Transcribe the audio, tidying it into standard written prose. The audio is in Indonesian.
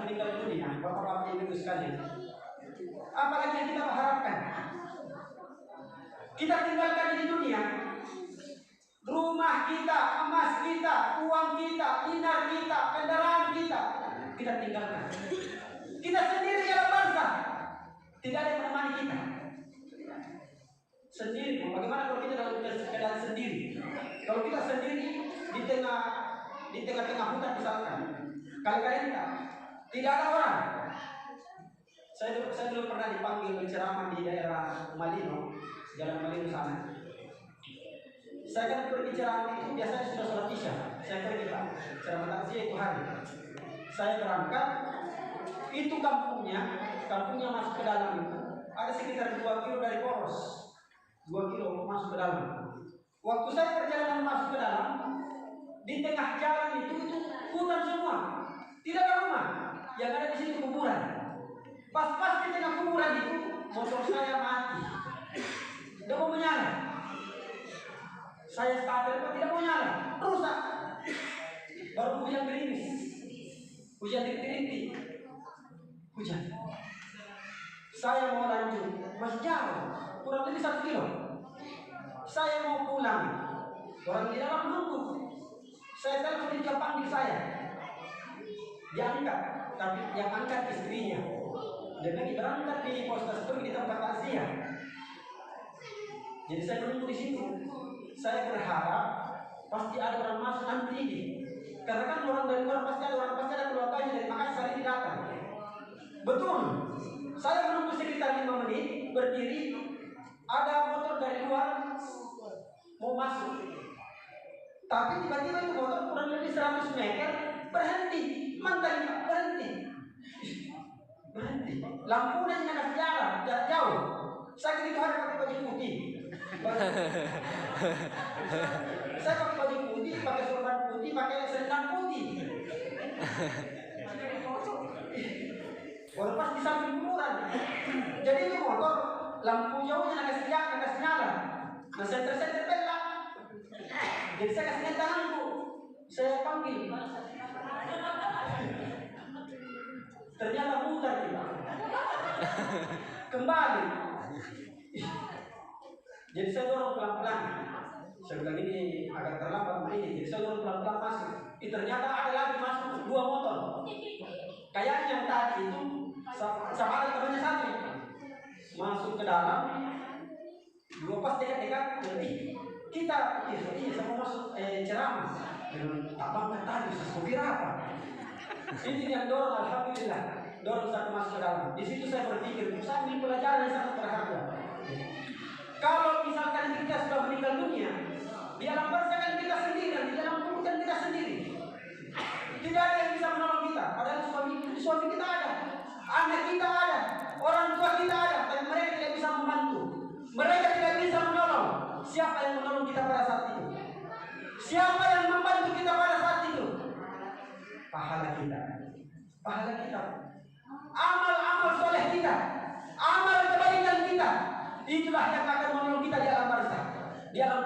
meninggal dunia, bapak-bapak ibu sekalian, apalagi yang kita harapkan? Kita tinggalkan di dunia, rumah kita, emas kita, uang kita, dinar kita, kendaraan kita tinggalkan. Kita sendiri dalam bangsa, tidak ada yang menemani kita. Sendiri, bagaimana kalau kita dalam keadaan sendiri? Kalau kita sendiri di tengah-tengah hutan misalkan, kali-kali tidak ada orang. Saya dulu pernah dipanggil berceramah di daerah Malino, Jalan Malino sana. Saya kan pergi ceramah itu biasanya sudah sholat isya. Saya pergi Pak, ceramah takziah itu hari. Saya berangkat, itu kampungnya masuk ke dalam itu. Ada sekitar 2 kilo dari Poros, 2 kilo masuk ke dalam. Waktu saya perjalanan masuk ke dalam, di tengah jalan itu hutan semua, tidak ada rumah. Yang ada di situ kuburan. Pas di tengah kuburan itu, motor saya mati. Tidak mau menyala. Saya starter tidak mau nyala, rusak. Baru hujan gerimis, hujan rintik-rintik, hujan. Saya mau lanjut, masih jauh, kurang lebih 1 kilo. Saya mau pulang, orang di dalam menunggu. Saya telepon, dia panggil saya, dia angkat, tapi yang angkat istrinya. Dia lagi berangkat di postas pergi di tempat takziah. Jadi saya menunggu di situ. Saya berharap pasti ada orang masuk nanti ini. Karena kan orang dari luar pasti ada keluarganya dari Makassar ini datang. Betul. Saya menunggu sekitar 5 menit berdiri. Ada motor dari luar mau masuk. Tapi tiba-tiba itu motor kurang lebih 100 meter berhenti. Mantan berhenti. Lampunya kasih jalan jauh. Saya begitu hari pakai baju putih. Saya pakai baju putih, pakai sorban putih, pakai selendang putih. Baru pas di samping kuburan. Jadi itu motor lampu jauhnya kasih nyala. Nah saya terpelak. Jadi saya kasih tanganku. Saya panggil. Ternyata putar kita. Kembali. Jadi saya dorong pelan-pelan. Saya bilang ini agak terlambat ini. Jadi saya dorong pelan-pelan masuk. Ternyata ada lagi masuk 2 motor. Kayaknya yang tadi itu sama ada temannya 1. Masuk ke dalam. 2 pas dekat-dekat. Kita sama masuk ceramah. Abang tadi supir apa? Ini yang dorong, alhamdulillah. Dorong saya masuk ke dalam. Di situ saya berpikir, saya ambil pelajaran yang sangat berharga. Kalau misalkan kita sudah meninggal dunia, di alam barzakh kan kita sendiri, di dalam kubur kan kita sendiri. Tidak ada yang bisa menolong kita. Padahal suami kita ada, anak kita ada, orang tua kita ada, tapi mereka tidak bisa membantu. Mereka tidak bisa menolong. Siapa yang menolong kita pada saat itu? Siapa yang membantu kita pada saat itu? Pahala kita. Amal soleh kita, amal kebaikan kita, itulah yang akan menolong kita di alam barzakh. Di alam